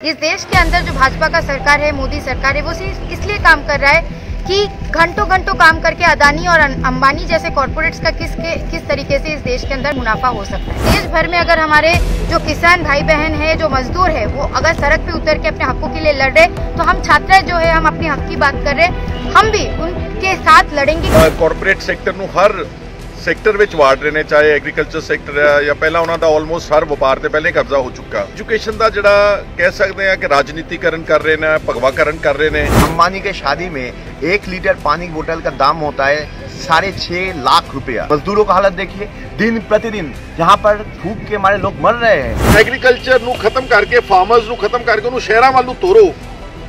इस देश के अंदर जो भाजपा का सरकार है, मोदी सरकार है, वो सिर्फ इसलिए काम कर रहा है कि घंटों घंटों काम करके अदानी और अंबानी जैसे कॉर्पोरेट्स का किस तरीके से इस देश के अंदर मुनाफा हो सकता है। देश भर में अगर हमारे जो किसान भाई बहन है, जो मजदूर है, वो अगर सड़क पे उतर के अपने हकों के लिए लड़ रहे, तो हम छात्र जो है, हम अपने हक की बात कर रहे, हम भी उनके साथ लड़ेंगे। कॉर्पोरेट सैक्टर ਨੂੰ हर सैक्टर ਵਿੱਚ ਵਾੜ ਰਹੇ ਨੇ, ਚਾਹੇ ਐਗਰੀਕਲਚਰ ਸੈਕਟਰ ਹੈ ਜਾਂ ਪਹਿਲਾਂ ਉਹਨਾਂ ਦਾ ਆਲਮੋਸਟ ਹਰ ਵਪਾਰ ਤੇ ਪਹਿਲੇ ਕਬਜ਼ਾ ਹੋ ਚੁੱਕਾ। ਐਜੂਕੇਸ਼ਨ ਦਾ ਜਿਹੜਾ ਕਹਿ ਸਕਦੇ ਆ ਕਿ ਰਾਜਨੀਤੀਕਰਨ ਕਰ ਰਹੇ ਨੇ, ਭਗਵਾਕਰਨ कर रहे हैं। अंबानी के शादी में 1 लीटर पानी की बोतल का दाम होता है 6.5 लाख रुपया। मजदूरों का हालत देखिए, दिन प्रतिदिन यहाँ पर भूख के मारे लोग मर रहे हैं। एग्रीकल्चर ਨੂੰ खत्म करके, फार्मर्स ਨੂੰ खत्म करके ਉਹਨੂੰ ਸ਼ਹਿਰਾਂ ਵੱਲ ਨੂੰ ਤੋਰੋ,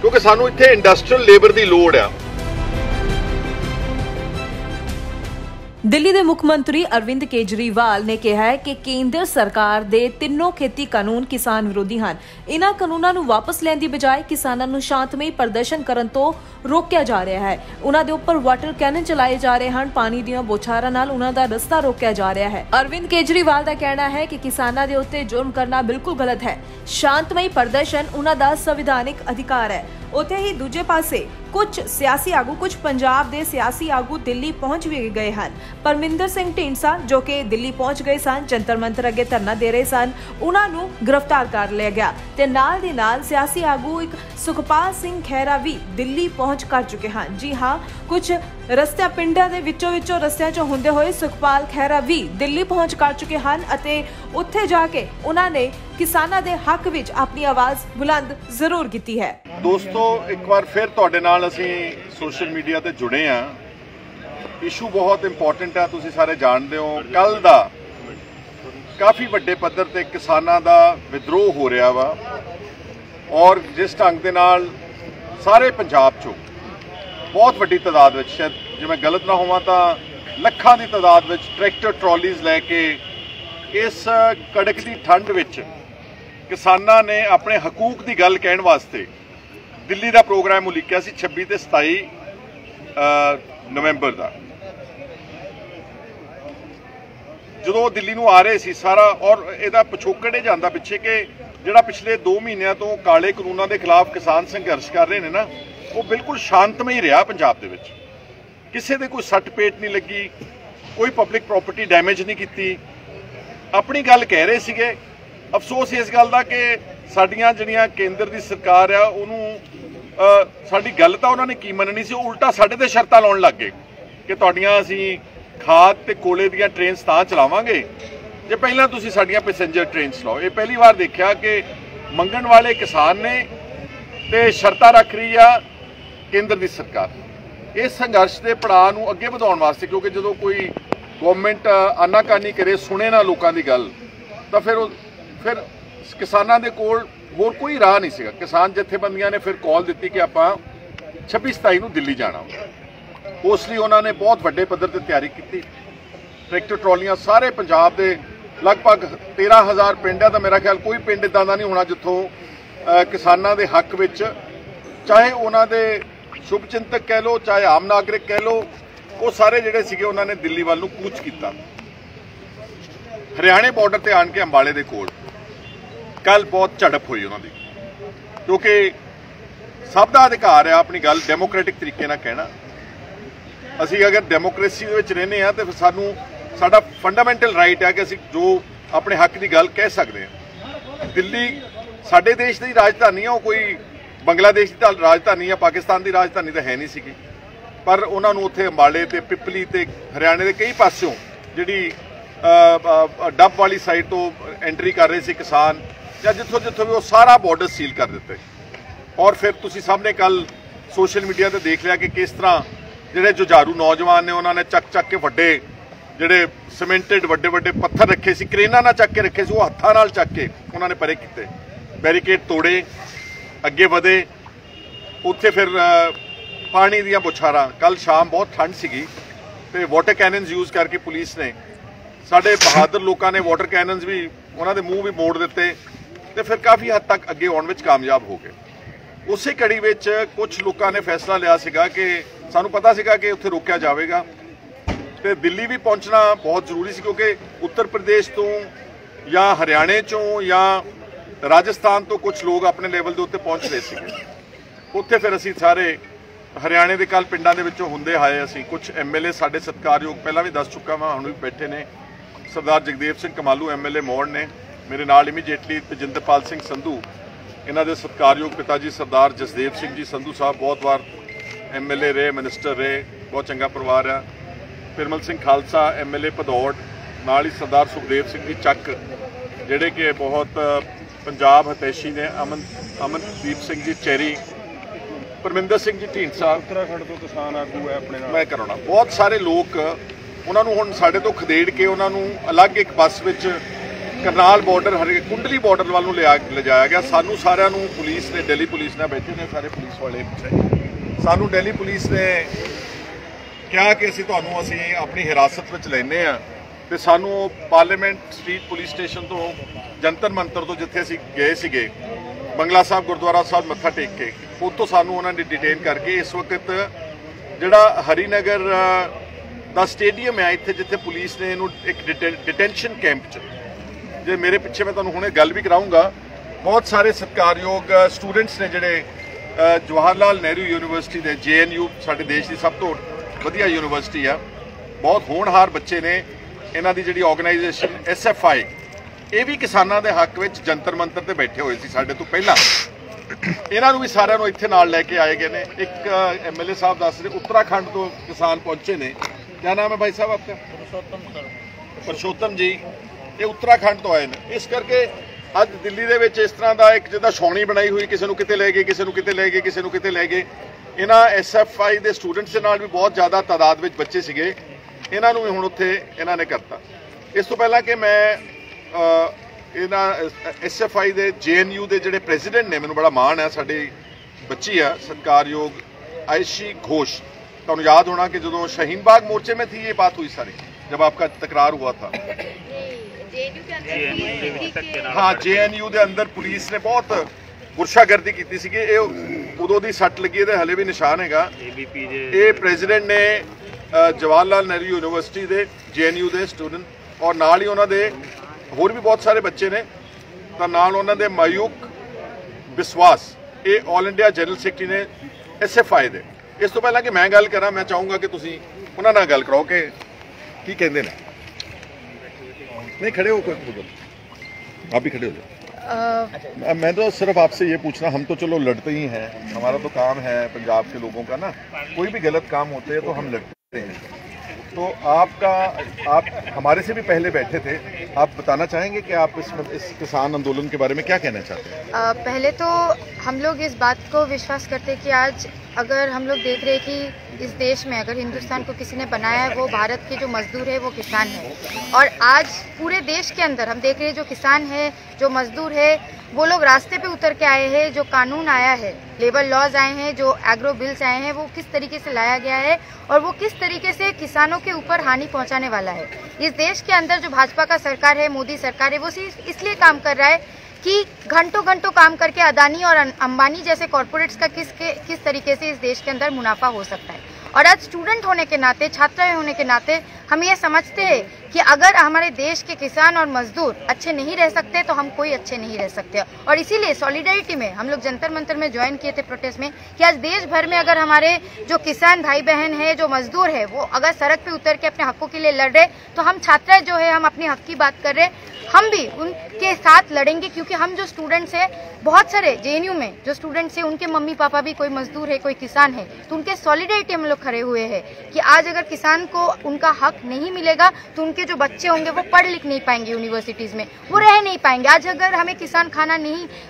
ਕਿਉਂਕਿ ਸਾਨੂੰ ਇੱਥੇ ਇੰਡਸਟਰੀਅਲ ਲੇਬਰ ਦੀ ਲੋੜ ਆ। दिल्ली के मुख्यमंत्री अरविंद केजरीवाल ने कहा है कि केंद्र सरकार दे तीनों खेती कानून किसान विरोधी हैं। इन्हां कानूनां नूं वापस लैण दी बजाय किसानां नूं शांतमई प्रदर्शन करन तो रोकिया जा रहा है। उन्हां दे उपर वाटर कैनन चलाए जा रहे हैं, पानी दीआं बोछारां नाल उन्हां दा रस्ता रोकिया जा रहा है। अरविंद केजरीवाल का कहना है कि किसानां दे उत्ते जुर्म करना बिल्कुल गलत है। शांतमई प्रदर्शन उन्हां दा संविधानिक अधिकार है। उत्थे ही दूजे पासे कुछ सियासी आगू, कुछ पंजाब दे सियासी आगू दिल्ली पहुंच भी गए हैं। परमिंदर सिंह ढींडसा जो कि दिल्ली पहुंच गए सन, जंतर मंतर अगे धरना दे रहे सन, उन्हां नूं गिरफ्तार कर लिया गया ते नाल दी नाल सियासी आगू एक सुखपाल सिंह खैरा भी दिल्ली पहुंच कर चुके हैं। जी हाँ, कुछ रस्ते पिंडां दे विचों रस्तियां चों हुंदे होए सुखपाल खैरा भी दिल्ली पहुंच कर चुके हैं अते उत्थे जाके उन्हां ने किसानां दे हक विच अपनी आवाज़ बुलंद जरूर कीती है। दोस्तों, एक बार फिर तुहाडे नाल असीं सोशल मीडिया ते जुड़े हाँ। इशू बहुत इंपॉर्टेंट है, तुसीं सारे जानते हो। कल दा काफ़ी वड्डे पद्धर ते किसानां दा विद्रोह हो रहा वा और जिस ढंग दे नाल सारे पंजाब चों बहुत वड्डी तादाद विच, शायद जे मैं गलत ना होवां तां लखां दी तादाद विच ट्रैक्टर ट्रॉलीज़ लैके इस कड़कदी ठंड विच किसानां ने अपने हकूक की गल कहण वास्ते दिल्ली का प्रोग्राम उलीकिया सी 26 ते 27 नवंबर का। जो दिल्ली नूं आ रहे सी सारा, और इहदा पिछोकड़ ये जांदा पिछे कि जिहड़ा पिछले 2 महीनों तो काले कानूनों के खिलाफ किसान संघर्ष कर रहे हैं ना, वो बिल्कुल शांतमई रहा। पंजाब दे विच किसी दे कोई सट पेट नहीं लगी, कोई पब्लिक प्रॉपर्टी डैमेज नहीं की, अपनी गल कह रहे सीगे। अफसोस इस गल का कि साडियां जिहड़ियां केंद्र की सरकार आ, उहनूं साडी गल तां उन्होंने की मननी सी, उल्टा साडे ते शर्तां लाउण लग गए कि तुहाडीआं असीं खाद ते कोले दीआं ट्रेन्स तां चलावांगे जे पहिलां तुसीं साडीआं पैसेंजर ट्रेन चलाओ। ये पहली बार देखा कि मंगण वाले किसान ने ते शर्तां रख रही आ केंद्र की सरकार। इस संघर्ष के पड़ाव नूं अगे वधाउण वास्ते, क्योंकि जो कोई गवर्नमेंट आनाकानी करे, सुने ना लोगों की गल, तो फिर किसानों के कोल होर कोई राह नहीं सीगा। किसान जथेबंदियां ने फिर कॉल दी कि आपां 26-27 नूं दिल्ली जाना। उसलिए उन्होंने बहुत वड्डे पद्धर ते तैयारी की। ट्रैक्टर ट्रॉलियां सारे पंजाब के लगभग 13,000 पिंड है, तो मेरा ख्याल कोई पिंड इदां दा नहीं होना जिथों किसानों के हक विच, चाहे उन्होंने शुभ चिंतक कह लो, चाहे आम नागरिक कह लो, वो सारे जिहड़े सीगे उन्होंने दिल्ली वाल नूं कूच किया। हरियाणे बॉर्डर ते आण के अंबाले दे कोल कल बहुत झड़प हुई उन्होंने, क्योंकि सब का अधिकार है अपनी गल डेमोक्रेटिक तरीके नाल कहना। असी अगर डेमोक्रेसी दे विच रहने हैं तो फिर सानू साडा फंडामेंटल राइट है कि असी जो अपने हक की गल कह सकते हैं। दिल्ली साडे देश की राजधानी है, वो कोई बांग्लादेश की राजधानी है, पाकिस्तान की राजधानी तो है नहीं सीगी, पर उन्होंने उत्थे अंबाले ते पिपली ते हरियाणे के कई पासों जिहड़ी डब वाली साइड तो एंट्री कर रहे थे किसान, या जिथों जिथों भी वो सारा बॉर्डर सील कर दिते। और फिर तुसी सामने कल सोशल मीडिया ते देख लिया कि किस तरह जिहड़े जुझारू नौजवान ने उन्होंने चक के वड्डे जिहड़े सीमेंटेड वड्डे वड्डे पत्थर रखे सी, क्रेनां नाल चक के रखे सी, वो हत्थां नाल चक के उन्होंने परे कीते, बैरीकेड तोड़े, अगे वधे। उत्थे फिर पानी दीआं बुछारां, कल शाम बहुत ठंड सीगी ते वाटर कैनन्स यूज़ करके पुलिस ने, साडे बहादुर लोगों ने वाटर कैनन्स भी उन्होंने मूँह भी मोड़ दिते ते फिर काफ़ी हद तक अगे आउण विच कामयाब हो गए। उस कड़ी विच कुछ लोगों ने फैसला लिया सीगा कि सानू पता सीगा कि उत्थे रोकिया जाएगा, तो दिल्ली भी पहुँचना बहुत जरूरी सी, क्योंकि उत्तर प्रदेश तो या हरियाणे चों या ਰਾਜਸਥਾਨ ਤੋਂ ਕੁਝ ਲੋਕ ਆਪਣੇ ਲੈਵਲ ਦੇ ਉੱਤੇ ਪਹੁੰਚ ਰਹੇ ਸੀਗੇ। ਉੱਥੇ ਫਿਰ ਅਸੀਂ ਸਾਰੇ ਹਰਿਆਣੇ ਦੇ ਕੱਲ ਪਿੰਡਾਂ ਦੇ ਵਿੱਚੋਂ ਹੁੰਦੇ ਆਏ, ਅਸੀਂ ਕੁਝ ਐਮਐਲਏ ਸਾਡੇ ਸਤਿਕਾਰਯੋਗ ਪਹਿਲਾਂ ਵੀ ਦੱਸ ਚੁੱਕਾ ਵਾਂ, ਹੁਣ ਵੀ ਬੈਠੇ ਨੇ। ਸਰਦਾਰ ਜਗਦੇਵ ਸਿੰਘ ਕਮਾਲੂ ਐਮਐਲਏ ਮੌੜ ਨੇ, ਮੇਰੇ ਨਾਲ ਇਮੀਡੀਏਟਲੀ ਤੇਜਿੰਦਰਪਾਲ ਸਿੰਘ ਸੰਧੂ, ਇਹਨਾਂ ਦੇ ਸਤਿਕਾਰਯੋਗ ਪਿਤਾ ਜੀ ਸਰਦਾਰ ਜਸਦੇਵ ਸਿੰਘ ਜੀ ਸੰਧੂ ਸਾਹਿਬ ਬਹੁਤ ਵਾਰ ਐਮਐਲਏ ਰਹੇ, ਮਿਨਿਸਟਰ ਰਹੇ, ਬਹੁਤ ਚੰਗਾ ਪਰਿਵਾਰ ਆ। ਫਿਰਮਲ ਸਿੰਘ ਖਾਲਸਾ ਐਮਐਲਏ ਭਦੌੜ, ਨਾਲ ਹੀ ਸਰਦਾਰ ਸੁਖਦੇਵ ਸਿੰਘ ਜੀ ਚੱਕ ਜਿਹੜੇ ਕਿ ਬਹੁਤ ਪੰਜਾਬ ਹਤੈਸ਼ੀ ਨੇ, ਅਮਨਦੀਪ ਸਿੰਘ ਜੀ ਚੈਰੀ, ਪਰਮਿੰਦਰ ਸਿੰਘ ਜੀ ਢੀਂਡਸਾ ਉੱਤਰਾਖੰਡ ਤੋਂ ਕਿਸਾਨ ਆਗੂ ਹੈ ਆਪਣੇ ਨਾਲ, ਮੈਂ ਕਰਾਉਣਾ ਬਹੁਤ ਸਾਰੇ ਲੋਕ, ਉਹਨਾਂ ਨੂੰ ਹੁਣ ਸਾਡੇ ਤੋਂ ਖਦੇੜ ਕੇ ਉਹਨਾਂ ਨੂੰ ਅਲੱਗ ਇੱਕ ਬੱਸ ਵਿੱਚ ਕਰਨਾਲ ਬਾਰਡਰ ਕੁੰਡਲੀ ਬਾਰਡਰ ਵੱਲ ਨੂੰ ਲਿਜਾਇਆ ਗਿਆ। ਸਾਨੂੰ ਸਾਰਿਆਂ ਨੂੰ ਪੁਲਿਸ ਨੇ, ਦਿੱਲੀ ਪੁਲਿਸ ਨਾਲ ਬੈਠੇ ਨੇ ਸਾਰੇ ਪੁਲਿਸ ਵਾਲੇ, ਸਾਨੂੰ ਦਿੱਲੀ ਪੁਲਿਸ ਨੇ ਕਿਹਾ ਕਿ ਅਸੀਂ ਆਪਣੀ ਹਿਰਾਸਤ ਵਿੱਚ ਲੈਂਦੇ ਆ, ਤੇ ਸਾਨੂੰ ਪਾਰਲੀਮੈਂਟ ਸਟਰੀਟ ਪੁਲਿਸ ਸਟੇਸ਼ਨ ਤੋਂ ਜੰਤਰ ਮੰਤਰ ਤੋਂ ਜਿੱਥੇ ਅਸੀਂ ਗਏ ਸੀਗੇ ਬੰਗਲਾ ਸਾਹਿਬ ਗੁਰਦੁਆਰਾ ਸਾਹਿਬ ਮੱਥਾ ਟੇਕ ਕੇ, ਉੱਥੋਂ ਸਾਨੂੰ ਉਹਨਾਂ ਨੇ ਡਿਟੇਨ ਕਰਕੇ ਇਸ ਵਕਤ ਜਿਹੜਾ ਹਰੀਨਗਰ ਦਾ ਸਟੇਡੀਅਮ ਹੈ ਇੱਥੇ, ਜਿੱਥੇ ਪੁਲਿਸ ਨੇ ਇਹਨੂੰ ਇੱਕ ਡਿਟੈਂਸ਼ਨ ਕੈਂਪ 'ਚ, ਜੇ ਮੇਰੇ ਪਿੱਛੇ ਮੈਂ ਤੁਹਾਨੂੰ ਹੁਣੇ ਗੱਲ ਵੀ ਕਰਾਊਂਗਾ, ਬਹੁਤ ਸਾਰੇ ਸਤਿਕਾਰਯੋਗ ਸਟੂਡੈਂਟਸ ਨੇ ਜਿਹੜੇ ਜਵਾਹਰ ਲਾਲ ਨਹਿਰੂ ਯੂਨੀਵਰਸਿਟੀ ਦੇ, JNU ਸਾਡੇ ਦੇਸ਼ ਦੀ ਸਭ ਤੋਂ ਵਧੀਆ ਯੂਨੀਵਰਸਿਟੀ ਆ, ਬਹੁਤ ਹੋਣਹਾਰ ਬੱਚੇ ਨੇ। ਇਹਨਾਂ ਦੀ ਜਿਹੜੀ ਆਰਗੇਨਾਈਜੇਸ਼ਨ SFI, ਇਹ ਵੀ ਕਿਸਾਨਾਂ ਦੇ ਹੱਕ ਵਿੱਚ ਜੰਤਰ ਮੰਤਰ ਤੇ ਬੈਠੇ ਹੋਏ ਸੀ ਸਾਡੇ ਤੋਂ ਪਹਿਲਾਂ। ਇਹਨਾਂ ਨੂੰ ਵੀ ਸਾਰਿਆਂ ਨੂੰ ਇੱਥੇ ਨਾਲ ਲੈ ਕੇ ਆਏ ਗਏ ਨੇ। ਇੱਕ MLA ਸਾਹਿਬ ਦੱਸ ਰਹੇ ਉੱਤਰਾਖੰਡ ਤੋਂ ਕਿਸਾਨ ਪਹੁੰਚੇ ਨੇ। क्या नाम है भाई साहब आपका? परशोत्तम जी, ये उत्तराखंड तो आए ने। इस करके ਅੱਜ ਦਿੱਲੀ ਦੇ ਵਿੱਚ ਇਸ ਤਰ੍ਹਾਂ ਦਾ ਇੱਕ ਜਿੱਦਾਂ ਛਾਉਣੀ ਬਣਾਈ ਹੋਈ, ਕਿਸੇ ਨੂੰ ਕਿਤੇ ਲੈ ਗਏ, ਕਿਸੇ ਨੂੰ ਕਿਤੇ ਲੈ ਗਏ, ਕਿਸੇ ਨੂੰ ਕਿਤੇ ਲੈ ਗਏ। ਇਹਨਾਂ SFI ਦੇ ਸਟੂਡੈਂਟਸ ਦੇ ਨਾਲ ਵੀ ਬਹੁਤ ਜ਼ਿਆਦਾ ਤਾਦਾਦ ਵਿੱਚ ਬੱਚੇ ਸੀਗੇ, ਇਹਨਾਂ ਨੂੰ ਵੀ ਹੁਣ ਉੱਥੇ ਇਹਨਾਂ ਨੇ ਕਰਤਾ। ਇਸ ਤੋਂ ਪਹਿਲਾਂ ਕਿ ਮੈਂ ਇਹਨਾਂ SFI ਦੇ JNU ਦੇ ਜਿਹੜੇ ਪ੍ਰੈਜ਼ੀਡੈਂਟ ਨੇ, ਮੈਨੂੰ ਬੜਾ ਮਾਣ ਹੈ, ਸਾਡੀ ਬੱਚੀ ਆ ਸਤਿਕਾਰਯੋਗ आयशी घोष। ਤੁਹਾਨੂੰ याद होना कि जो शाहीन बाग मोर्चे में थी ये बात हुई सारी, जब आपका तकरार हुआ था। हाँ, JNU के अंदर पुलिस ने बहुत गुरशागर्दी की सी। उदों की सट लगी है, हले भी निशान है। ये प्रेजिडेंट ने जवाहर लाल नेहरू यूनिवर्सिटी के JNU के स्टूडेंट और नाल ही उन्होंने होर भी बहुत सारे बच्चे ने, तो नाल उन्होंने मयूक विश्वास, ये ऑल इंडिया जनरल सैकटरी ने SFI दे। इस तो पहला कि मैं गल करा, मैं चाहूँगा कि तुसी उन्हां नाल गल कराओ कि की कहंदे ने। नहीं खड़े हो, कोई आप भी खड़े हो जाओ। मैं तो सिर्फ आपसे ये पूछना, हम तो चलो लड़ते ही हैं, हमारा तो काम है पंजाब के लोगों का ना, कोई भी गलत काम होते हैं तो हम लड़ते हैं। तो आप हमारे से भी पहले बैठे थे, आप बताना चाहेंगे कि आप इस किसान आंदोलन के बारे में क्या कहना चाहते हैं? पहले तो हम लोग इस बात को विश्वास करते हैं कि आज अगर हम लोग देख रहे हैं कि इस देश में अगर हिंदुस्तान को किसी ने बनाया है, वो भारत के जो मजदूर है वो किसान है। और आज पूरे देश के अंदर हम देख रहे हैं जो किसान है, जो मजदूर है, वो लोग रास्ते पे उतर के आए हैं। जो कानून आया है, लेबर लॉज आए हैं, जो एग्रो बिल्स आए हैं, वो किस तरीके से लाया गया है और वो किस तरीके से किसानों के ऊपर हानि पहुंचाने वाला है। इस देश के अंदर जो भाजपा का सरकार है, मोदी सरकार है, वो सिर्फ इसलिए काम कर रहा है कि घंटों घंटों काम करके अदानी और अंबानी जैसे कॉरपोरेट्स का किस तरीके से इस देश के अंदर मुनाफा हो सकता है। और आज स्टूडेंट होने के नाते, छात्र होने के नाते हम ये समझते हैं कि अगर हमारे देश के किसान और मजदूर अच्छे नहीं रह सकते तो हम कोई अच्छे नहीं रह सकते। और इसीलिए सॉलिडारिटी में हम लोग जंतर मंतर में ज्वाइन किए थे प्रोटेस्ट में, कि आज देश भर में अगर हमारे जो किसान भाई बहन है, जो मजदूर है, वो अगर सड़क पे उतर के अपने हकों के लिए लड़ रहे, तो हम छात्र जो है, हम अपने हक की बात कर रहे, हम भी उनके साथ लड़ेंगे। क्योंकि हम जो स्टूडेंट्स हैं, बहुत सारे JNU में जो स्टूडेंट्स हैं, उनके मम्मी पापा भी कोई मजदूर है, कोई किसान है, तो उनके सॉलिडारिटी हम लोग खड़े हुए हैं कि आज अगर किसान को उनका हक नहीं मिलेगा तो उनके जो बच्चे होंगे वो पढ़ लिख नहीं पाएंगे, यूनिवर्सिटीज़ में वो रह नहीं पाएंगे। आज अगर हमें किसान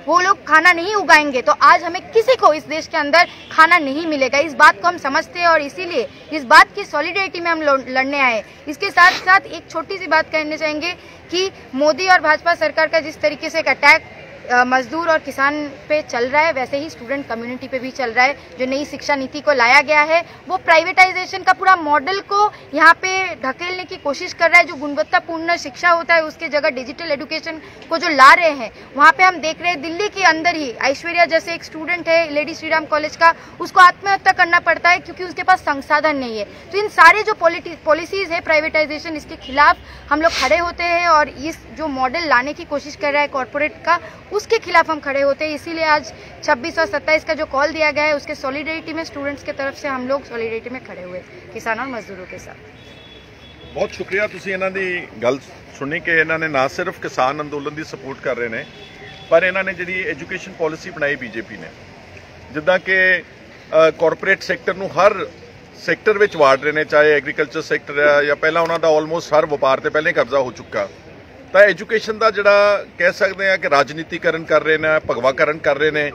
वो लोग खाना नहीं उगाएंगे तो आज हमें किसी को इस देश के अंदर खाना नहीं मिलेगा। इस बात को हम समझते हैं और इसीलिए इस बात की सॉलिडारिटी में हम लड़ने आए। इसके साथ साथ एक छोटी सी बात कहने चाहेंगे कि मोदी और भाजपा सरकार का जिस तरीके से एक अटैक मजदूर और किसान पे चल रहा है, वैसे ही स्टूडेंट कम्युनिटी पे भी चल रहा है। जो नई शिक्षा नीति को लाया गया है, वो प्राइवेटाइजेशन का पूरा मॉडल को यहाँ पे ढकेलने की कोशिश कर रहा है। जो गुणवत्तापूर्ण शिक्षा होता है, उसके जगह डिजिटल एजुकेशन को जो ला रहे हैं, वहाँ पे हम देख रहे हैं दिल्ली के अंदर ही ऐश्वर्या जैसे एक स्टूडेंट है लेडी श्रीराम कॉलेज का, उसको आत्महत्या करना पड़ता है क्योंकि उसके पास संसाधन नहीं है। तो इन सारे जो पॉलिसीज है प्राइवेटाइजेशन, इसके खिलाफ हम लोग खड़े होते हैं और इस जो मॉडल लाने की कोशिश कर रहा है कॉरपोरेट का, उसके खिलाफ हम खड़े होते हैं। इसीलिए आज 26 और 27 का जो कॉल दिया गया है उसके सॉलिडेरिटी में स्टूडेंट्स की तरफ से हम लोग सॉलिडेरिटी में खड़े हुए किसानों और मजदूरों के साथ। ਬਹੁਤ ਸ਼ੁਕਰੀਆ ਤੁਸੀਂ ਇਹਨਾਂ ਦੀ ਗੱਲ ਸੁਣੀ ਕਿ ਇਹਨਾਂ ਨੇ ਨਾ ਸਿਰਫ ਕਿਸਾਨ ਅੰਦੋਲਨ ਦੀ ਸਪੋਰਟ ਕਰ ਰਹੇ ਨੇ, ਪਰ ਇਹਨਾਂ ਨੇ ਜਿਹੜੀ ਐਜੂਕੇਸ਼ਨ ਪਾਲਿਸੀ ਬਣਾਈ ਬੀਜੇਪੀ ਨੇ, ਜਿੱਦਾਂ ਕਿ ਕਾਰਪੋਰੇਟ ਸੈਕਟਰ ਨੂੰ ਹਰ ਸੈਕਟਰ ਵਿੱਚ ਵਾੜ ਰਹੇ ਨੇ, ਚਾਹੇ ਐਗਰੀਕਲਚਰ ਸੈਕਟਰ ਹੈ ਜਾਂ ਪਹਿਲਾਂ ਉਹਨਾਂ ਦਾ ਆਲਮੋਸਟ ਹਰ ਵਪਾਰ ਤੇ ਪਹਿਲੇ ਕਬਜ਼ਾ ਹੋ ਚੁੱਕਾ, ਤਾਂ ਐਜੂਕੇਸ਼ਨ ਦਾ ਜਿਹੜਾ ਕਹਿ ਸਕਦੇ ਆ ਕਿ ਰਾਜਨੀਤੀਕਰਨ ਕਰ ਰਹੇ ਨੇ, ਭਗਵਾਕਰਨ ਕਰ ਰਹੇ ਨੇ,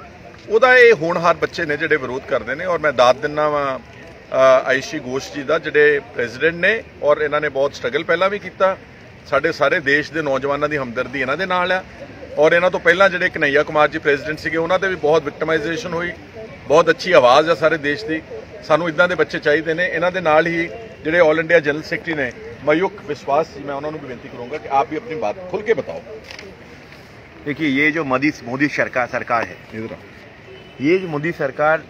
ਉਹਦਾ ਇਹ ਹੋਣਹਾਰ ਬੱਚੇ ਨੇ ਜਿਹੜੇ ਵਿਰੋਧ ਕਰਦੇ ਨੇ। ਔਰ ਮੈਂ ਦਾਦ ਦਿੰਦਾ ਵਾਂ ਆਇਸ਼ੀ ਘੋਸ਼ ਜੀ ਦਾ ਜਿਹੜੇ ਪ੍ਰੈਜ਼ੀਡੈਂਟ ਨੇ, ਔਰ ਇਹਨਾਂ ਨੇ ਬਹੁਤ ਸਟਰਗਲ ਪਹਿਲਾਂ ਵੀ ਕੀਤਾ। ਸਾਡੇ ਸਾਰੇ ਦੇਸ਼ ਦੇ ਨੌਜਵਾਨਾਂ ਦੀ ਹਮਦਰਦੀ ਇਹਨਾਂ ਦੇ ਨਾਲ ਆ। ਔਰ ਇਹਨਾਂ ਤੋਂ ਪਹਿਲਾਂ ਜਿਹੜੇ ਕਨਈਆ ਕੁਮਾਰ ਜੀ ਪ੍ਰੈਜ਼ੀਡੈਂਟ ਸੀਗੇ, ਉਹਨਾਂ ਤੇ ਵੀ ਬਹੁਤ ਵਿਕਟਮਾਈਜੇਸ਼ਨ ਹੋਈ। ਬਹੁਤ ਅੱਛੀ ਆਵਾਜ਼ ਆ ਸਾਰੇ ਦੇਸ਼ ਦੀ। ਸਾਨੂੰ ਇਦਾਂ ਦੇ ਬੱਚੇ ਚਾਹੀਦੇ ਨੇ। ਇਹਨਾਂ ਦੇ ਨਾਲ ਹੀ ਜਿਹੜੇ ਆਲ ਇੰਡੀਆ ਜਨਰਲ ਸੈਕਟਰੀ ਨੇ मयूख विश्वास जी, मैं उन्होंने भी विनती करूंगा कि आप भी अपनी बात खुल के बताओ। देखिए, ये जो मोदी सरकार है, ये जो मोदी सरकार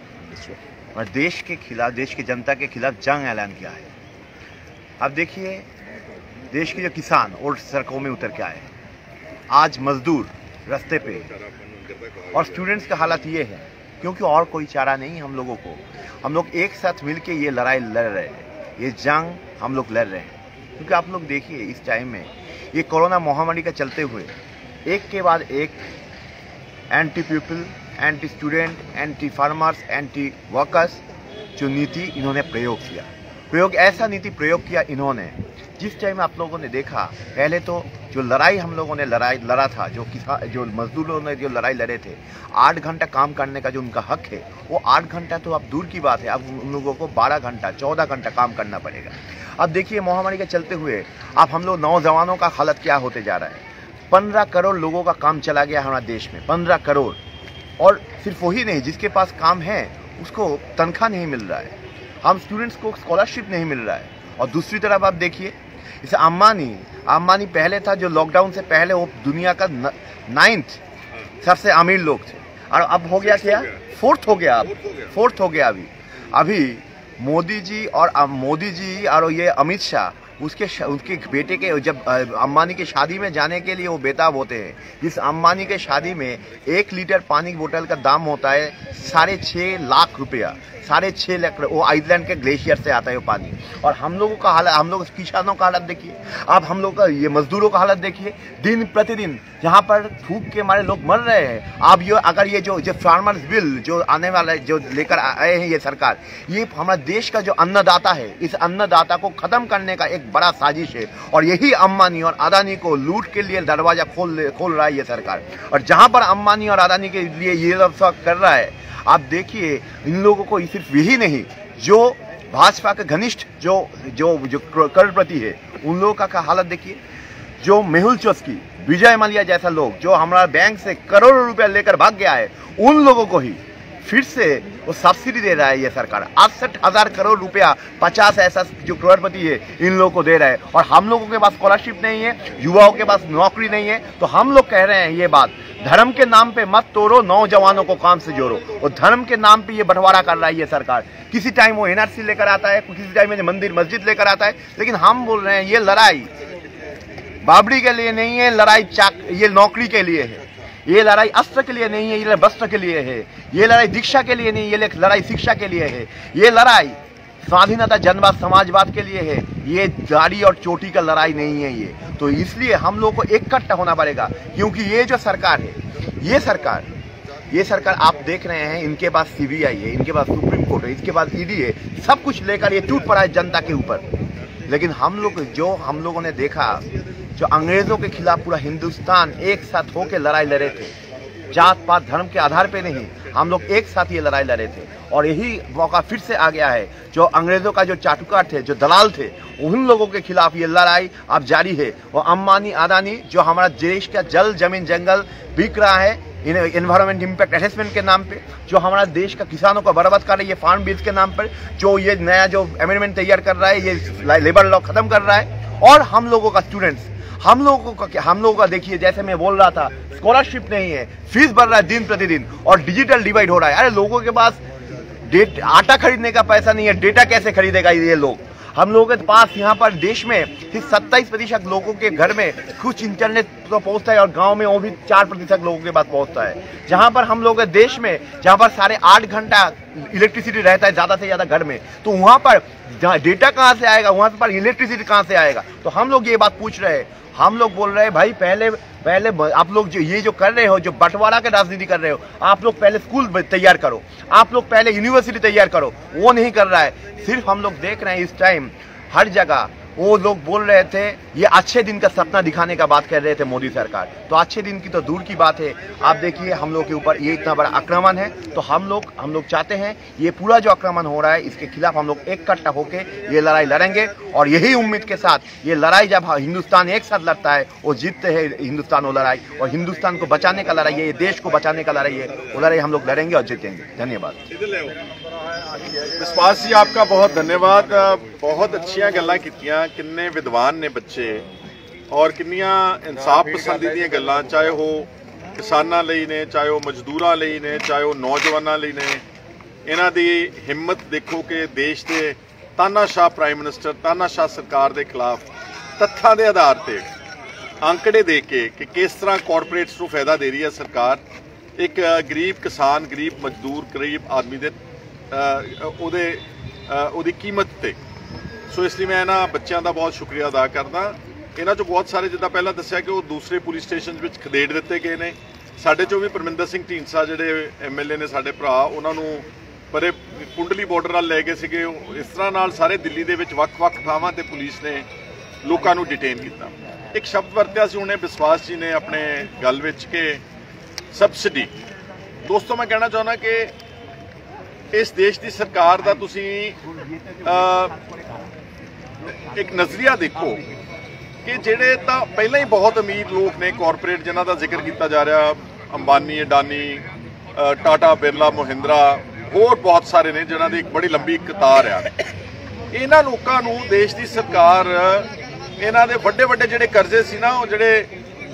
और देश के खिलाफ, देश की जनता के खिलाफ जंग ऐलान किया है। अब देखिए, देश के जो किसान और सड़कों में उतर के आए, आज मजदूर रास्ते पे, और स्टूडेंट्स का हालत ये है क्योंकि और कोई चारा नहीं हम लोगों को। हम लोग एक साथ मिलके ये लड़ाई लड़ रहे हैं, ये जंग हम लोग लड़ रहे हैं। क्योंकि आप लोग देखिए, इस टाइम में ये कोरोना महामारी का चलते हुए एक के बाद एक anti people, anti student, anti farmers, anti workers जो नीति इन्होंने ऐसा नीति प्रयोग किया इन्होंने, जिस टाइम आप लोगों ने देखा, पहले तो जो लड़ाई हम लोगों ने लड़ा था, जो मजदूरों ने जो लड़ाई लड़े थे, 8 घंटा काम करने का जो उनका हक है, वो 8 घंटा तो अब दूर की बात है, अब उन लोगों को 12 घंटा 14 घंटा काम करना पड़ेगा। अब देखिए, महामारी के चलते हुए अब हम लोग नौजवानों का हालत क्या होते जा रहा है। 15 करोड़ लोगों का काम चला गया हमारे देश में, 15 करोड़। और सिर्फ वही नहीं, जिसके पास काम है उसको तनख्वाह नहीं मिल रहा है, हम स्टूडेंट्स को स्कॉलरशिप नहीं मिल रहा है। और दूसरी तरफ आप देखिए, जैसे अंबानी पहले था, जो लॉकडाउन से पहले वो दुनिया का 9th सबसे अमीर लोग थे, और अब हो गया क्या, 4th हो गया अभी मोदी जी और ये अमित शाह उसके बेटे के, जब अंबानी के शादी में जाने के लिए वो बेताब होते हैं। जिस अंबानी के शादी में 1 लीटर पानी की बोतल का दाम होता है 6.5 लाख रुपया, 6.5 लाख। वो आइसलैंड के ग्लेशियर से आता है वो पानी। और हम लोगों का हालत, हम लोग किसानों का हालत देखिए, अब हम लोग का ये मजदूरों का हालत देखिए। दिन प्रतिदिन यहाँ पर भूख के मारे लोग मर रहे हैं। अब अगर ये जो फार्मर्स बिल जो आने वाला है, जो लेकर आए हैं ये सरकार, ये हमारे देश का जो अन्नदाता है, इस अन्नदाता को खत्म करने का एक बड़ा साजिश है। और यही अंबानी और अदानी को लूट के लिए दरवाजा खोल रहा है ये सरकार। और जहाँ पर अंबानी और अदानी के लिए ये सब कर रहा है, आप देखिए, इन लोगों को सिर्फ यही नहीं, जो भाजपा के घनिष्ठ जो करोड़पति है, उन लोगों का हालत देखिए। जो मेहुल चोस्की, विजय माल्या जैसा लोग जो हमारा बैंक से करोड़ों रुपया लेकर भाग गया है, उन लोगों को ही फिर से वो सब्सिडी दे रहा है ये सरकार। 68,000 करोड़ रुपया 50 ऐसा जो करोड़पति है इन लोगों को दे रहा है। और हम लोगों के पास स्कॉलरशिप नहीं है, युवाओं के पास नौकरी नहीं है। तो हम लोग कह रहे हैं ये बात, धर्म के नाम पे मत तोड़ो, नौजवानों को काम से जोड़ो। और धर्म के नाम पे ये बंटवारा कर रहा है ये सरकार। किसी टाइम वो NRC लेकर आता है, किसी टाइम में मंदिर मस्जिद लेकर आता है। लेकिन हम बोल रहे हैं ये लड़ाई बाबरी के लिए नहीं है, लड़ाई ये नौकरी के लिए है। ये लड़ाई अस्त्र के लिए नहीं है, ये वस्त्र के लिए है। ये लड़ाई दीक्षा के लिए नहीं, ये लड़ाई शिक्षा के लिए है। ये लड़ाई स्वाधीनता, जनवाद, समाजवाद के लिए है। ये दाढ़ी और चोटी का लड़ाई नहीं है ये। तो इसलिए हम लोग को इकट्ठा होना पड़ेगा, क्योंकि ये जो सरकार है, ये सरकार आप देख रहे हैं, इनके पास CBI है, इनके पास सुप्रीम कोर्ट है, इसके पास ED है, सब कुछ लेकर ये टूट पड़ा है जनता के ऊपर। लेकिन हम लोगों ने देखा, जो अंग्रेजों के खिलाफ पूरा हिंदुस्तान एक साथ होकर लड़ाई लड़े थे, जात पात धर्म के आधार पे नहीं, हम लोग एक साथ ये लड़ाई लड़े थे। और यही मौका फिर से आ गया है। जो अंग्रेजों का जो चाटुकार थे, जो दलाल थे, उन लोगों के खिलाफ ये लड़ाई अब जारी है। वो अंबानी अदानी जो हमारा देश का जल जमीन जंगल बिक रहा है एनवायरमेंट इम्पैक्ट असेसमेंट के नाम पे, जो हमारा देश का किसानों को बर्बाद कर रही है फार्म बिल्स के नाम पर, जो ये नया जो अमेंडमेंट तैयार कर रहा है, ये लेबर लॉ खत्म कर रहा है। और हम लोगों का स्टूडेंट्स, हम लोगों का देखिए, जैसे मैं बोल रहा था, स्कॉलरशिप नहीं है, फीस बढ़ रहा है दिन प्रतिदिन, और डिजिटल डिवाइड हो रहा है। अरे लोगों के पास आटा खरीदने का पैसा नहीं है, डेटा कैसे खरीदेगा ये लोग। हम लोगों के पास यहाँ पर देश में सिर्फ 27% लोगों के घर में कुछ इंटरनेट तो पहुँचता है और गांव में वो भी 4% लोगों के पास पहुँचता है। जहाँ पर हम लोग के देश में जहाँ पर 8.5 घंटा इलेक्ट्रिसिटी रहता है ज़्यादा से ज़्यादा घर में, तो वहाँ पर डेटा कहाँ से आएगा, वहाँ पर इलेक्ट्रिसिटी कहाँ से आएगा। तो हम लोग ये बात पूछ रहे हैं, हम लोग बोल रहे हैं भाई पहले आप लोग जो कर रहे हो, जो बंटवारा के राजनीति कर रहे हो, आप लोग पहले स्कूल तैयार करो, आप लोग पहले यूनिवर्सिटी तैयार करो। वो नहीं कर रहा है। सिर्फ हम लोग देख रहे हैं इस टाइम हर जगह वो लोग बोल रहे थे, ये अच्छे दिन का सपना दिखाने का बात कर रहे थे मोदी सरकार। तो अच्छे दिन की तो दूर की बात है। आप देखिए हम लोग के ऊपर ये इतना बड़ा आक्रमण है, तो हम लोग चाहते हैं ये पूरा जो आक्रमण हो रहा है इसके खिलाफ हम लोग इकट्ठा होके ये लड़ाई लड़ेंगे। और यही उम्मीद के साथ ये लड़ाई जब हिंदुस्तान एक साथ लड़ता है वो जीतते हैं हिंदुस्तान वो लड़ाई, और हिंदुस्तान को बचाने का लड़ाई है, ये देश को बचाने का लड़ाई है, वो लड़ाई हम लोग लड़ेंगे और जीतेंगे। धन्यवाद। विश्वास जी आपका बहुत धन्यवाद। बहुत अच्छियां गल्लां कीतियां, किन्ने विद्वान ने बच्चे और किन्नियां इंसाफ पसंदी ਦੀਆਂ ਗੱਲਾਂ, ਚਾਹੇ ਉਹ ਕਿਸਾਨਾਂ ਲਈ ਨੇ, ਚਾਹੇ ਉਹ ਮਜ਼ਦੂਰਾਂ ਲਈ ਨੇ, ਚਾਹੇ ਉਹ ਨੌਜਵਾਨਾਂ ਲਈ ਨੇ। ਇਹਨਾਂ ਦੀ ਹਿੰਮਤ ਦੇਖੋ ਕਿ ਦੇਸ਼ ਦੇ ਤਾਨਾਸ਼ਾਹ ਪ੍ਰਾਈਮ ਮਿਨਿਸਟਰ, ਤਾਨਾਸ਼ਾਹ ਸਰਕਾਰ ਦੇ ਖਿਲਾਫ ਤੱਥਾਂ ਦੇ ਆਧਾਰ ਤੇ ਅੰਕੜੇ ਦੇ ਕੇ ਕਿ ਕਿਸ ਤਰ੍ਹਾਂ ਕਾਰਪੋਰੇਟਸ ਨੂੰ ਫਾਇਦਾ ਦੇ ਰਹੀ ਹੈ ਸਰਕਾਰ ਇੱਕ ਗਰੀਬ ਕਿਸਾਨ, ਗਰੀਬ ਮਜ਼ਦੂਰ, ਗਰੀਬ ਆਦਮੀ ਦੇ ਉਹਦੀ ਕੀਮਤ ਤੇ। ਸੋ ਇਸ ਲਈ ਮੈਂ ਇਹਨਾਂ ਬੱਚਿਆਂ ਦਾ ਬਹੁਤ ਸ਼ੁਕਰੀਆ ਅਦਾ ਕਰਦਾ। ਇਹਨਾਂ 'ਚੋਂ ਬਹੁਤ ਸਾਰੇ ਜਿੱਦਾਂ ਪਹਿਲਾਂ ਦੱਸਿਆ ਕਿ ਉਹ ਦੂਸਰੇ ਪੁਲਿਸ ਸਟੇਸ਼ਨ ਵਿੱਚ ਖਦੇੜ ਦਿੱਤੇ ਗਏ ਨੇ। ਸਾਡੇ 'ਚੋਂ ਵੀ ਪਰਮਿੰਦਰ ਸਿੰਘ ਢੀਂਡਸਾ ਜਿਹੜੇ MLA ਨੇ ਸਾਡੇ ਭਰਾ, ਉਹਨਾਂ ਨੂੰ ਪਰੇ ਕੁੰਡਲੀ ਬਾਰਡਰ ਨਾਲ ਲੈ ਗਏ ਸੀਗੇ। ਇਸ ਤਰ੍ਹਾਂ ਨਾਲ ਸਾਰੇ ਦਿੱਲੀ ਦੇ ਵਿੱਚ ਵੱਖ-ਵੱਖ ਥਾਵਾਂ ਤੇ ਪੁਲਿਸ ਨੇ ਲੋਕਾਂ ਨੂੰ ਡਿਟੇਨ ਕੀਤਾ। ਇੱਕ ਸ਼ਬਦ ਵਰਤਿਆ ਸੀ ਉਹਨੇ ਵਿਸ਼ਵਾਸ ਜੀ ਨੇ ਆਪਣੇ ਗੱਲ ਵਿੱਚ ਕਿ ਸਬਸਿਡੀ। ਦੋਸਤੋ ਮੈਂ ਕਹਿਣਾ ਚਾਹੁੰਦਾ ਕਿ ਇਸ ਦੇਸ਼ ਦੀ ਸਰਕਾਰ ਦਾ ਤੁਸੀਂ ਇੱਕ ਨਜ਼ਰੀਆ ਦੇਖੋ ਕਿ ਜਿਹੜੇ ਤਾਂ ਪਹਿਲਾਂ ਹੀ ਬਹੁਤ ਅਮੀਰ ਲੋਕ ਨੇ ਕਾਰਪੋਰੇਟ, ਜਿਨ੍ਹਾਂ ਦਾ ਜ਼ਿਕਰ ਕੀਤਾ ਜਾ ਰਿਹਾ, ਅੰਬਾਨੀ, ਅਡਾਨੀ, ਟਾਟਾ, ਬਿਰਲਾ, ਮਹਿੰਦਰਾ, ਹੋਰ ਬਹੁਤ ਸਾਰੇ ਨੇ ਜਿਨ੍ਹਾਂ ਦੀ ਇੱਕ ਬੜੀ ਲੰਬੀ ਕਤਾਰ ਆ। ਇਹਨਾਂ ਲੋਕਾਂ ਨੂੰ ਦੇਸ਼ ਦੀ ਸਰਕਾਰ ਇਹਨਾਂ ਦੇ ਵੱਡੇ ਵੱਡੇ ਜਿਹੜੇ ਕਰਜ਼ੇ ਸੀ ਨਾ, ਉਹ ਜਿਹੜੇ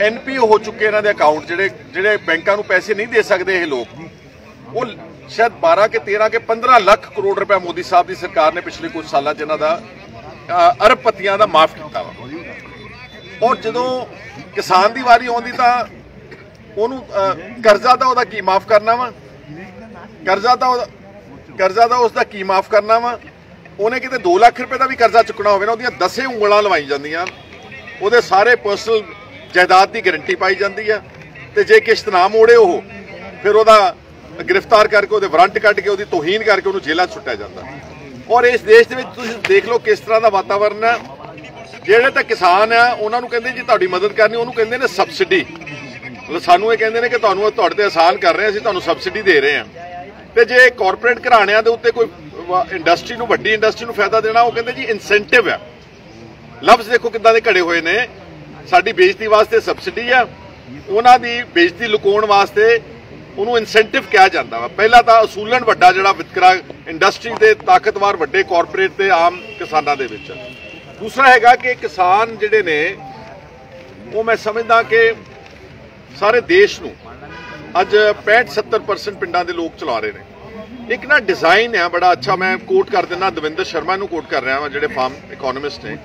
NPO ਹੋ ਚੁੱਕੇ ਇਹਨਾਂ ਦੇ ਅਕਾਊਂਟ, ਜਿਹੜੇ ਬੈਂਕਾਂ ਨੂੰ ਪੈਸੇ ਨਹੀਂ ਦੇ ਸਕਦੇ ਇਹ ਲੋਕ, ਉਹ ਸ਼ਾਇਦ 12 ਕੇ 13 ਕੇ 15 ਲੱਖ ਕਰੋੜ ਰੁਪਏ ਮੋਦੀ ਸਾਹਿਬ ਦੀ ਸਰਕਾਰ ਨੇ ਪਿਛਲੇ ਕੁਝ ਸਾਲਾਂ 'ਚ ਇਹਨਾਂ ਦਾ ਅਰਬਪਤੀਆਂ ਦਾ ਮਾਫ ਕੀਤਾ ਵਾ। ਔਰ ਜਦੋਂ ਕਿਸਾਨ ਦੀ ਵਾਰੀ ਆਉਂਦੀ ਤਾਂ ਉਹਨੂੰ ਕਰਜ਼ਾ ਤਾਂ ਉਹਦਾ ਕੀ ਮਾਫ ਕਰਨਾ ਵਾ, ਕਰਜ਼ਾ ਤਾਂ ਉਸ ਦਾ ਕੀ ਮਾਫ ਕਰਨਾ ਵਾ। ਉਹਨੇ ਕਿਤੇ 2 ਲੱਖ ਰੁਪਏ ਦਾ ਵੀ ਕਰਜ਼ਾ ਚੁੱਕਣਾ ਹੋਵੇ ਨਾ, ਉਹਦੀਆਂ 10 ਉਂਗਲਾਂ ਲਵਾਈ ਜਾਂਦੀਆਂ, ਉਹਦੇ ਸਾਰੇ ਪਰਸਨਲ ਜਾਇਦਾਦ ਦੀ ਗਰੰਟੀ ਪਾਈ ਜਾਂਦੀ ਆ, ਤੇ ਜੇ ਕਿਸ਼ਤ ਨਾ ਮੋੜੇ ਉਹ ਫਿਰ ਉਹਦਾ गिरफ्तार करके ਉਹਦੇ ਵਾਰੰਟ ਕੱਢ ਕੇ ਉਹਦੀ ਤੋਹੀਨ ਕਰਕੇ ਉਹਨੂੰ ਜੇਲ੍ਹਾਂ 'ਚ ਸੁੱਟਿਆ ਜਾਂਦਾ। ਔਰ ਇਸ ਦੇਸ਼ ਦੇ ਵਿੱਚ ਤੁਸੀਂ ਦੇਖ ਲਓ ਕਿਸ ਤਰ੍ਹਾਂ ਦਾ ਵਾਤਾਵਰਨ ਹੈ। ਜਿਹੜੇ ਤਾਂ ਕਿਸਾਨ ਆ ਉਹਨਾਂ ਨੂੰ ਕਹਿੰਦੇ ਜੀ ਤੁਹਾਡੀ ਮਦਦ ਕਰਨੀ, ਉਹਨੂੰ ਕਹਿੰਦੇ ਨੇ ਸਬਸਿਡੀ। ਮਤਲਬ ਸਾਨੂੰ ਇਹ ਕਹਿੰਦੇ ਨੇ ਕਿ ਤੁਹਾਨੂੰ ਤੁਹਾਡੇ ਤੇ ਆਸਾਨ ਕਰ ਰਹੇ, ਅਸੀਂ ਤੁਹਾਨੂੰ ਸਬਸਿਡੀ ਦੇ ਰਹੇ ਹਾਂ। ਤੇ ਜੇ ਕਾਰਪੋਰੇਟ ਘਰਾਣਿਆਂ ਦੇ ਉੱਤੇ ਕੋਈ ਇੰਡਸਟਰੀ ਨੂੰ, ਵੱਡੀ ਇੰਡਸਟਰੀ ਨੂੰ ਫਾਇਦਾ ਦੇਣਾ, ਉਹ ਕਹਿੰਦੇ ਜੀ ਇਨਸੈਂਟਿਵ ਹੈ। ਲਫ਼ਜ਼ ਦੇਖੋ ਕਿੱਦਾਂ ਦੇ ਘੜੇ ਹੋਏ ਨੇ। ਸਾਡੀ ਬੇਇੱਜ਼ਤੀ ਵਾਸਤੇ ਸਬਸਿਡੀ ਆ, ਉਹਨਾਂ ਦੀ ਬੇਇੱਜ਼ਤੀ ਲੁਕਾਉਣ ਵਾਸਤੇ ਉਹਨੂੰ ਇਨਸੈਂਟਿਵ ਕਿਹਾ ਜਾਂਦਾ ਵਾ। ਪਹਿਲਾਂ ਤਾਂ ਅਸੂਲਨ ਵੱਡਾ ਜਿਹੜਾ ਵਿਤਕਰਾ ਇੰਡਸਟਰੀ ਦੇ ਤਾਕਤਵਰ ਵੱਡੇ ਕਾਰਪੋਰੇਟ ਤੇ ਆਮ ਕਿਸਾਨਾਂ ਦੇ ਵਿੱਚ। ਦੂਸਰਾ ਹੈਗਾ ਕਿ ਕਿਸਾਨ ਜਿਹੜੇ ਨੇ ਉਹ ਮੈਂ ਸਮਝਦਾ ਕਿ ਸਾਰੇ ਦੇਸ਼ ਨੂੰ ਅੱਜ 65-70% ਪਿੰਡਾਂ ਦੇ ਲੋਕ ਚਲਾ ਰਹੇ ਨੇ। ਇੱਕ ਨਾ ਡਿਜ਼ਾਈਨ ਹੈ ਬੜਾ ਅੱਛਾ, ਮੈਂ ਕੋਟ ਕਰ ਦਿੰਦਾ, ਦਵਿੰਦਰ ਸ਼ਰਮਾ ਨੂੰ ਕੋਟ ਕਰ ਰਿਹਾ ਵਾਂ ਜਿਹੜੇ ਫਾਰਮ ਇਕੋਨੋਮਿਸਟ ਨੇ।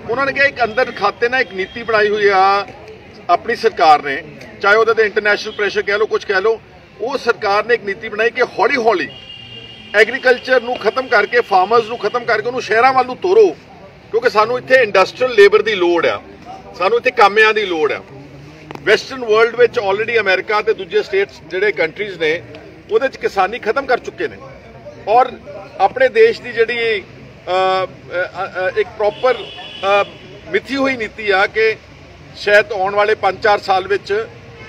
ਉਹਨਾਂ ਨੇ ਕਿਹਾ ਇੱਕ ਅੰਦਰ ਖਾਤੇ ਨਾਲ ਇੱਕ ਨੀਤੀ ਬਣਾਈ ਹੋਈ ਆ ਆਪਣੀ ਸਰਕਾਰ ਨੇ, ਚਾਹੇ ਉਹਦੇ ਤੇ ਇੰਟਰਨੈਸ਼ਨਲ ਪ੍ਰੈਸ਼ਰ ਕਹਿ ਲਓ, ਕੁਝ ਕਹਿ ਲਓ, ਉਹ ਸਰਕਾਰ ਨੇ ਇੱਕ ਨੀਤੀ ਬਣਾਈ ਕਿ ਹੌਲੀ ਹੌਲੀ ਐਗਰੀਕਲਚਰ ਨੂੰ ਖਤਮ ਕਰਕੇ, ਫਾਰਮਰਸ ਨੂੰ ਖਤਮ ਕਰਕੇ ਉਹਨੂੰ ਸ਼ਹਿਰਾਂ ਵੱਲ ਨੂੰ ਤੋਰੋ, ਕਿਉਂਕਿ ਸਾਨੂੰ ਇੱਥੇ ਇੰਡਸਟਰੀਅਲ ਲੇਬਰ ਦੀ ਲੋੜ ਆ, ਸਾਨੂੰ ਇੱਥੇ ਕਾਮਿਆਂ ਦੀ ਲੋੜ ਆ। ਵੈਸਟਰਨ ਵਰਲਡ ਵਿੱਚ ਆਲਰੇਡੀ ਅਮਰੀਕਾ ਤੇ ਦੂਜੇ ਸਟੇਟਸ ਜਿਹੜੇ ਕੰਟਰੀਜ਼ ਨੇ ਉਹਦੇ 'ਚ ਕਿਸਾਨੀ ਖਤਮ ਕਰ ਚੁੱਕੇ ਨੇ। ਔਰ ਆਪਣੇ ਦੇਸ਼ ਦੀ ਜਿਹੜੀ ਇੱਕ ਪ੍ਰੋਪਰ ਮਿੱਥੀ ਹੋਈ ਨੀਤੀ ਆ ਕਿ ਸ਼ਾਇਦ ਆਉਣ ਵਾਲੇ 5-4 ਸਾਲ ਵਿੱਚ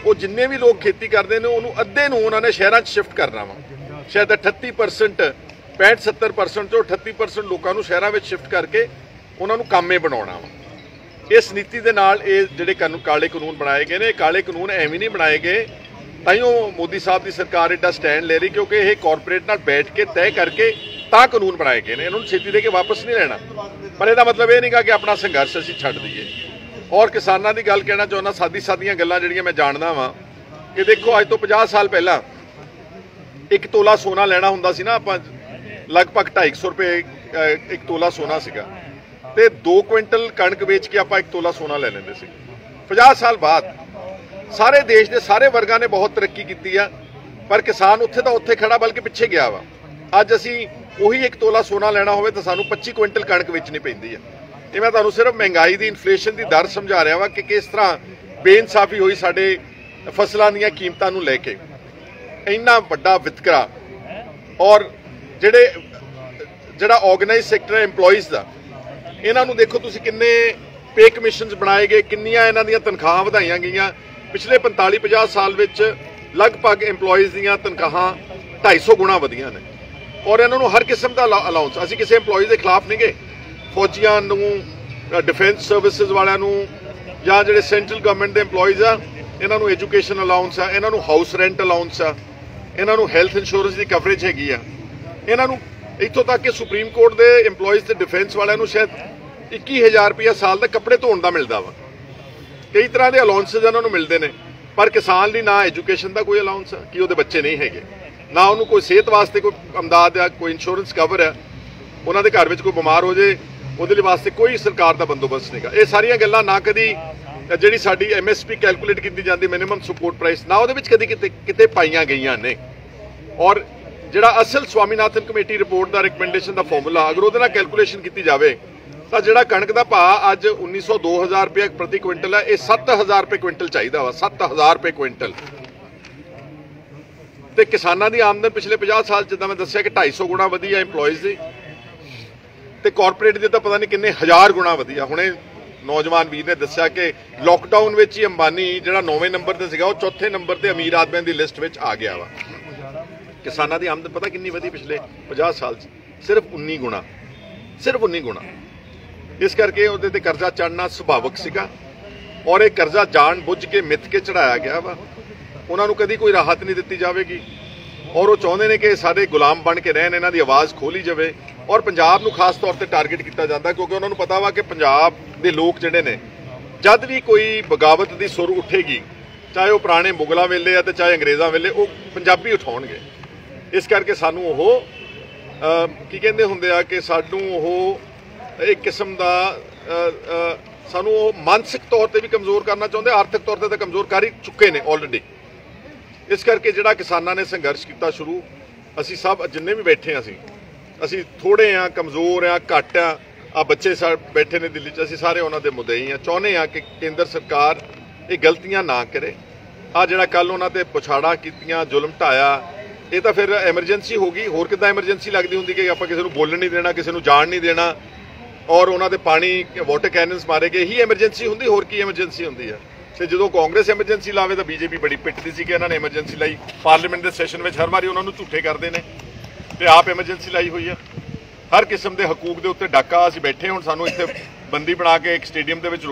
ਉਹ ਜਿੰਨੇ ਵੀ ਲੋਕ ਖੇਤੀ ਕਰਦੇ ਨੇ ਉਹਨੂੰ ਅੱਧੇ ਨੂੰ ਉਹਨਾਂ ਨੇ ਸ਼ਹਿਰਾਂ 'ਚ ਸ਼ਿਫਟ ਕਰਨਾ ਵਾ। ਸ਼ਾਇਦ 38%, 65-70% ਚੋਂ 38% ਲੋਕਾਂ ਨੂੰ ਸ਼ਹਿਰਾਂ ਵਿੱਚ ਸ਼ਿਫਟ ਕਰਕੇ ਉਹਨਾਂ ਨੂੰ ਕਾਮੇ ਬਣਾਉਣਾ ਵਾ। ਇਸ ਨੀਤੀ ਦੇ ਨਾਲ ਇਹ ਜਿਹੜੇ ਕਾਲੇ ਕਾਨੂੰਨ ਬਣਾਏ ਗਏ ਨੇ, ਕਾਲੇ ਕਾਨੂੰਨ ਐਵੇਂ ਨਹੀਂ ਬਣਾਏ ਗਏ ਤਾਈਓ ਮੋਦੀ ਸਾਹਿਬ ਦੀ ਸਰਕਾਰ ਏਡਾ ਸਟੈਂਡ ਲੈ ਰਹੀ, ਕਿਉਂਕਿ ਇਹ ਕਾਰਪੋਰੇਟ ਨਾਲ ਬੈਠ ਕੇ ਤੈਅ ਕਰਕੇ ਤਾਂ ਕਾਨੂੰਨ ਬਣਾਏ ਗਏ ਨੇ। ਇਹਨਾਂ ਨੂੰ ਛੇਤੀ ਦੇ ਕੇ ਵਾਪਸ ਨਹੀਂ ਲੈਣਾ, ਪਰ ਇਹਦਾ ਮਤਲਬ ਇਹ ਨਹੀਂਗਾ ਕਿ ਆਪਣਾ ਸੰਘਰਸ਼ ਅਸੀਂ ਛੱਡ ਦਈਏ। ਔਰ ਕਿਸਾਨਾਂ ਦੀ ਗੱਲ ਕਹਿਣਾ ਚਾਹੁੰਦਾ, ਸਾਦੀਆਂ ਗੱਲਾਂ ਜਿਹੜੀਆਂ ਮੈਂ ਜਾਣਦਾ ਵਾਂ ਕਿ ਦੇਖੋ ਅੱਜ ਤੋਂ 50 ਸਾਲ ਪਹਿਲਾਂ 1 ਤੋਲਾ ਸੋਨਾ ਲੈਣਾ ਹੁੰਦਾ ਸੀ ਨਾ ਆਪਾਂ, ਲਗਭਗ 250 ਰੁਪਏ 1 ਤੋਲਾ ਸੋਨਾ ਸੀਗਾ। ਤੇ 2 ਕੁਇੰਟਲ ਕਣਕ ਵੇਚ ਕੇ ਆਪਾਂ 1 ਤੋਲਾ ਸੋਨਾ ਲੈ ਲੈਂਦੇ ਸੀ। 50 ਸਾਲ ਬਾਅਦ ਸਾਰੇ ਦੇਸ਼ ਦੇ ਸਾਰੇ ਵਰਗਾਂ ਨੇ ਬਹੁਤ ਤਰੱਕੀ ਕੀਤੀ ਆ, ਪਰ ਕਿਸਾਨ ਉੱਥੇ ਦਾ ਉੱਥੇ ਖੜਾ ਬਲਕਿ ਪਿੱਛੇ ਗਿਆ ਵਾ। ਅੱਜ ਅਸੀਂ ਉਹੀ 1 ਤੋਲਾ ਸੋਨਾ ਲੈਣਾ ਹੋਵੇ ਤਾਂ ਸਾਨੂੰ 25 ਕੁਇੰਟਲ ਕਣਕ ਵੇਚਣੀ ਪੈਂਦੀ ਆ। ਇਹ ਮੈਂ ਤੁਹਾਨੂੰ ਸਿਰਫ ਮਹਿੰਗਾਈ ਦੀ ਇਨਫਲੇਸ਼ਨ ਦੀ ਦਰ ਸਮਝਾ ਰਿਹਾ ਵਾ ਕਿ ਕਿਸ ਤਰ੍ਹਾਂ ਬੇਇਨਸਾਫੀ ਹੋਈ ਸਾਡੇ ਫਸਲਾਂ ਦੀਆਂ ਕੀਮਤਾਂ ਨੂੰ ਲੈ ਕੇ। ਇੰਨਾ ਵੱਡਾ ਵਿਤਕਰਾ ਔਰ ਜਿਹੜਾ ਆਰਗੇਨਾਈਜ਼ ਸੈਕਟਰ ਹੈ EMPLOYEES ਦਾ, ਇਹਨਾਂ ਨੂੰ ਦੇਖੋ ਤੁਸੀਂ ਕਿੰਨੇ ਪੇ ਕਮਿਸ਼ਨਸ ਬਣਾਏ ਗਏ, ਕਿੰਨੀਆਂ ਇਹਨਾਂ ਦੀਆਂ ਤਨਖਾਹਾਂ ਵਧਾਈਆਂ ਗਈਆਂ। ਪਿਛਲੇ 45-50 ਸਾਲ ਵਿੱਚ ਲਗਭਗ EMPLOYEES ਦੀਆਂ ਤਨਖਾਹਾਂ 250 ਗੁਣਾ ਵਧੀਆਂ ਨੇ ਔਰ ਇਹਨਾਂ ਨੂੰ ਹਰ ਕਿਸਮ ਦਾ ਅਲਾਉਂਸ। ਅਸੀਂ ਕਿਸੇ EMPLOYEE ਦੇ ਖਿਲਾਫ ਨਹੀਂ ਗਏ। ਫੌਜੀਆਂ ਨੂੰ, ਡਿਫੈਂਸ ਸਰਵਿਸਿਜ਼ ਵਾਲਿਆਂ ਨੂੰ ਜਾਂ ਜਿਹੜੇ ਸੈਂਟਰਲ ਗਵਰਨਮੈਂਟ ਦੇ EMPLOYEES ਆ, ਇਹਨਾਂ ਨੂੰ ਐਜੂਕੇਸ਼ਨ ਅਲਾਉਂਸ ਆ, ਇਹਨਾਂ ਨੂੰ ਹਾਊਸ ਰੈਂਟ ਅਲਾਉਂਸ ਆ, ਇਹਨਾਂ ਨੂੰ ਹੈਲਥ ਇੰਸ਼ੋਰੈਂਸ ਦੀ ਕਵਰੇਜ ਹੈਗੀ ਆ। ਇਹਨਾਂ ਨੂੰ ਇੱਥੋਂ ਤੱਕ ਕਿ ਸੁਪਰੀਮ ਕੋਰਟ ਦੇ EMPLOYEES ਤੇ ਡਿਫੈਂਸ ਵਾਲਿਆਂ ਨੂੰ ਸ਼ਾਇਦ 21,000 ਰੁਪਇਆ ਸਾਲ ਦਾ ਕੱਪੜੇ ਧੋਣ ਦਾ ਮਿਲਦਾ ਵਾ। ਕਈ ਤਰ੍ਹਾਂ ਦੇ ਅਲਾਉਂਸਸ ਇਹਨਾਂ ਨੂੰ ਮਿਲਦੇ ਨੇ, ਪਰ ਕਿਸਾਨ ਲਈ ਨਾ ਐਜੂਕੇਸ਼ਨ ਦਾ ਕੋਈ ਅਲਾਉਂਸ ਆ ਕਿ ਉਹਦੇ ਬੱਚੇ ਨਹੀਂ ਹੈਗੇ, ਨਾ ਉਹਨੂੰ ਕੋਈ ਸਿਹਤ ਵਾਸਤੇ ਕੋਈ ਅਮਦਾਦ ਆ, ਕੋਈ ਇੰਸ਼ੋਰੈਂਸ ਕਵਰ ਆ। ਉਹਨਾਂ ਦੇ ਘਰ ਵਿੱਚ ਕੋਈ ਬਿਮਾਰ ਹੋ ਜੇ ਉਹਦੇ ਲਈ ਵਾਸਤੇ ਕੋਈ ਸਰਕਾਰ ਦਾ ਬੰਦੋਬਸਤ ਨਹੀਂਗਾ। ਇਹ ਸਾਰੀਆਂ ਗੱਲਾਂ ਨਾ ਕਦੀ ਜਿਹੜੀ ਸਾਡੀ MSP ਕੈਲਕੂਲੇਟ ਕੀਤੀ ਜਾਂਦੀ ਮਿਨੀਮਮ ਸਪੋਰਟ ਪ੍ਰਾਈਸ, ਨਾ ਉਹਦੇ ਵਿੱਚ ਕਦੀ ਕਿਤੇ ਪਾਈਆਂ ਗਈਆਂ ਨੇ। ਔਰ ਜਿਹੜਾ ਅਸਲ ਸਵਾਮੀਨਾਥਨ ਕਮੇਟੀ ਰਿਪੋਰਟ ਦਾ ਰਿਕਮੈਂਡੇਸ਼ਨ ਦਾ ਫਾਰਮੂਲਾ ਅਗਰ ਉਹਦੇ ਨਾਲ ਕੈਲਕੂਲੇਸ਼ਨ ਕੀਤੀ ਜਾਵੇ ਤਾਂ ਜਿਹੜਾ ਕਣਕ ਦਾ ਭਾਅ ਅੱਜ 1900-2000 ਰੁਪਏ ਪ੍ਰਤੀ ਕੁਇੰਟਲ ਹੈ, ਇਹ 7000 ਰੁਪਏ ਕੁਇੰਟਲ ਚਾਹੀਦਾ ਵਾ। 7000 ਰੁਪਏ ਕੁਇੰਟਲ। ਤੇ ਕਿਸਾਨਾਂ ਦੀ ਆਮਦਨ ਪਿਛਲੇ 50 ਸਾਲ ਜਿੱਦਾਂ ਮੈਂ ਦੱਸਿਆ ਕਿ 250 ਗੁਣਾ ਵਧੀ ਹੈ EMPLOYEES ਦੀ, ਤੇ ਕਾਰਪੋਰੇਟ ਦੀ ਤਾਂ ਪਤਾ ਨਹੀਂ ਕਿੰਨੇ ਹਜ਼ਾਰ ਗੁਣਾ ਵਧੀ ਆ। ਹੁਣੇ ਨੌਜਵਾਨ ਵੀਰ ਨੇ ਦੱਸਿਆ ਕਿ ਲੋਕਡਾਊਨ ਵਿੱਚ ਹੀ ਅੰਬਾਨੀ ਜਿਹੜਾ 9ਵੇਂ ਨੰਬਰ ਤੇ ਸੀਗਾ ਉਹ 4ਥੇ ਨੰਬਰ ਤੇ ਅਮੀਰ ਆਦਮੀਆਂ ਦੀ ਲਿਸਟ ਵਿੱਚ ਆ ਗਿਆ ਵਾ। ਕਿਸਾਨਾਂ ਦੀ ਆਮਦਨ ਪਤਾ ਕਿੰਨੀ ਵਧੀ ਪਿਛਲੇ 50 ਸਾਲ 'ਚ? ਸਿਰਫ 19 ਗੁਣਾ, ਸਿਰਫ 19 ਗੁਣਾ। ਇਸ ਕਰਕੇ ਉਹਦੇ ਤੇ ਕਰਜ਼ਾ ਚੜ੍ਹਨਾ ਸੁਭਾਵਕ ਸੀਗਾ ਔਰ ਇਹ ਕਰਜ਼ਾ ਜਾਣ ਬੁੱਝ ਕੇ ਮਿੱਥ ਕੇ ਚੜਾਇਆ ਗਿਆ ਵਾ। ਉਹਨਾਂ ਨੂੰ ਕਦੀ ਕੋਈ ਰਾਹਤ ਨਹੀਂ ਦਿੱਤੀ ਜਾਵੇਗੀ ਔਰ ਉਹ ਚਾਹੁੰਦੇ ਨੇ ਕਿ ਸਾਰੇ ਗੁਲਾਮ ਬਣ ਕੇ ਰਹਿਣ, ਇਹਨਾਂ ਦੀ ਆਵਾਜ਼ ਖੋਲੀ ਜਾਵੇ। ਔਰ ਪੰਜਾਬ ਨੂੰ ਖਾਸ ਤੌਰ ਤੇ ਟਾਰਗੇਟ ਕੀਤਾ ਜਾਂਦਾ ਕਿਉਂਕਿ ਉਹਨਾਂ ਨੂੰ ਪਤਾ ਵਾ ਕਿ ਪੰਜਾਬ ਦੇ ਲੋਕ ਜਿਹੜੇ ਨੇ ਜਦ ਵੀ ਕੋਈ ਬਗਾਵਤ ਦੀ ਸੁਰ ਉੱਠੇਗੀ, ਚਾਹੇ ਉਹ ਪੁਰਾਣੇ ਮੁਗਲਾਂ ਵੇਲੇ ਆ ਤੇ ਚਾਹੇ ਅੰਗਰੇਜ਼ਾਂ ਵੇਲੇ, ਉਹ ਪੰਜਾਬੀ ਉਠਾਉਣਗੇ। ਇਸ ਕਰਕੇ ਸਾਨੂੰ ਉਹ ਕੀ ਕਹਿੰਦੇ ਹੁੰਦੇ ਆ ਕਿ ਸਾਨੂੰ ਉਹ ਇੱਕ ਕਿਸਮ ਦਾ ਸਾਨੂੰ ਉਹ ਮਾਨਸਿਕ ਤੌਰ ਤੇ ਵੀ ਕਮਜ਼ੋਰ ਕਰਨਾ ਚਾਹੁੰਦੇ, ਆਰਥਿਕ ਤੌਰ ਤੇ ਤਾਂ ਕਮਜ਼ੋਰ ਕਰ ਹੀ ਚੁੱਕੇ ਨੇ ਆਲਰੇਡੀ। ਇਸ ਕਰਕੇ ਜਿਹੜਾ ਕਿਸਾਨਾਂ ਨੇ ਸੰਘਰਸ਼ ਕੀਤਾ ਸ਼ੁਰੂ, ਅਸੀਂ ਸਭ ਜਿੰਨੇ ਵੀ ਬੈਠੇ ਹਾਂ ਅਸੀਂ ਥੋੜੇ ਆ, ਕਮਜ਼ੋਰ ਆ, ਘੱਟ ਆ। ਆ ਬੱਚੇ ਬੈਠੇ ਨੇ ਦਿੱਲੀ 'ਚ, ਅਸੀਂ ਸਾਰੇ ਉਹਨਾਂ ਦੇ ਮੁੱਦਈ ਆ। ਚਾਹੁੰਦੇ ਆ ਕਿ ਕੇਂਦਰ ਸਰਕਾਰ ਇਹ ਗਲਤੀਆਂ ਨਾ ਕਰੇ। ਆ ਜਿਹੜਾ ਕੱਲ ਉਹਨਾਂ ਤੇ ਪੁਛਾੜਾਂ ਕੀਤੀਆਂ, ਜ਼ੁਲਮ ਢਾਇਆ, ਇਹ ਤਾਂ ਫਿਰ ਐਮਰਜੈਂਸੀ ਹੋ ਗਈ। ਹੋਰ ਕਿੱਦਾਂ ਐਮਰਜੈਂਸੀ ਲੱਗਦੀ ਹੁੰਦੀ ਕਿ ਆਪਾਂ ਕਿਸੇ ਨੂੰ ਬੋਲਣ ਨਹੀਂ ਦੇਣਾ, ਕਿਸੇ ਨੂੰ ਜਾਣ ਨਹੀਂ ਦੇਣਾ ਔਰ ਉਹਨਾਂ ਦੇ ਪਾਣੀ ਵਾਟਰ ਕੈਨਨਸ ਮਾਰੇ ਗਏ, ਇਹੀ ਐਮਰਜੈਂਸੀ ਹੁੰਦੀ। ਹੋਰ ਕੀ ਐਮਰਜੈਂਸੀ ਹੁੰਦੀ ਆ? ਤੇ ਜਦੋਂ ਕਾਂਗਰਸ ਐਮਰਜੈਂਸੀ ਲਾਵੇ ਤਾਂ BJP ਬੜੀ ਪਿੱਟਦੀ ਸੀ ਕਿ ਇਹਨਾਂ ਨੇ ਐਮਰਜੈਂਸੀ ਲਾਈ। ਪਾਰਲੀਮੈਂਟ ਦੇ ਸੈਸ਼ਨ ਵਿੱਚ ਹਰ ਵਾਰੀ ਉਹਨਾਂ ਨੂੰ ਝੂਠੇ ਕਰਦੇ ਨੇ ਤੇ ਆਪ ਐਮਰਜੈਂਸੀ ਲਾਈ ਹੋਈ ਆ। ਹਰ ਕਿਸਮ ਦੇ ਹਕੂਕ ਦੇ ਉੱਤੇ ਡਾਕਾ। ਅਸੀਂ ਬੈਠੇ ਹੁਣ ਸਾਨੂੰ ਇੱਥੇ ਬੰਦੀ ਬਣਾ ਕੇ ਇੱਕ ਸਟੇਡੀਅਮ ਦੇ ਵਿੱਚ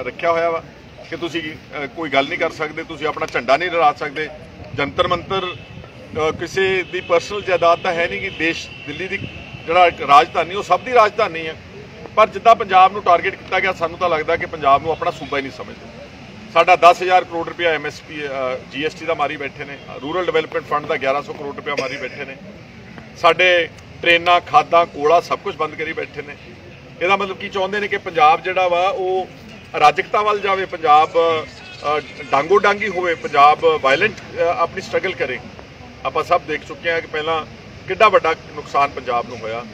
ਰੱਖਿਆ ਹੋਇਆ ਵਾ ਕਿ ਤੁਸੀਂ ਕੋਈ ਗੱਲ ਨਹੀਂ ਕਰ ਸਕਦੇ, ਤੁਸੀਂ ਆਪਣਾ ਝੰਡਾ ਨਹੀਂ ਲਹਿਰਾ ਸਕਦੇ। ਜੰਤਰ ਮੰਤਰ ਕਿਸੇ ਦੀ ਪਰਸਨਲ ਜਾਇਦਾਦ ਤਾਂ ਹੈ ਨਹੀਂ ਕਿ ਦੇਸ਼ ਦਿੱਲੀ ਦੀ ਜਿਹੜਾ ਰਾਜਧਾਨੀ ਉਹ ਸਭ ਦੀ ਰਾਜਧਾਨੀ ਹੈ। ਪਰ ਜਿੱਦਾਂ ਪੰਜਾਬ ਨੂੰ ਟਾਰਗੇਟ ਕੀਤਾ ਗਿਆ, ਸਾਨੂੰ ਤਾਂ ਲੱਗਦਾ ਕਿ ਪੰਜਾਬ ਨੂੰ ਆਪਣਾ ਸੂਬਾ ਹੀ ਨਹੀਂ ਸਮਝਦੇ। ਸਾਡਾ 10,000 ਕਰੋੜ ਰੁਪਇਆ MSP GST ਦਾ ਮਾਰੀ ਬੈਠੇ ਨੇ, ਰੂਰਲ ਡਿਵੈਲਪਮੈਂਟ ਫੰਡ ਦਾ 1100 ਕਰੋੜ ਰੁਪਇਆ ਮਾਰੀ ਬੈਠੇ ਨੇ, ਸਾਡੇ ਟ੍ਰੇਨਾਂ, ਖਾਦਾਂ, ਕੋਲਾ ਸਭ ਕੁਝ ਬੰਦ ਕਰੀ ਬੈਠੇ ਨੇ। ਇਹਦਾ ਮਤਲਬ ਕੀ ਚਾਹੁੰਦੇ ਨੇ ਕਿ ਪੰਜਾਬ ਜਿਹੜਾ ਵਾ ਉਹ ਅਰਾਜਕਤਾ ਵੱਲ ਜਾਵੇ, ਪੰਜਾਬ ਡਾਂਗੋ ਡਾਂਗੀ ਹੋਵੇ, ਪੰਜਾਬ ਵਾਇਲੈਂਟ ਆਪਣੀ ਸਟਰਗਲ ਕਰੇ। ਆਪਾਂ ਸਭ ਦੇਖ ਚੁੱਕੇ ਹਾਂ ਕਿ ਪਹਿਲਾਂ ਕਿੱਡਾ ਵੱਡਾ ਨੁਕਸਾਨ ਪੰਜਾਬ ਨੂੰ ਹੋਇਆ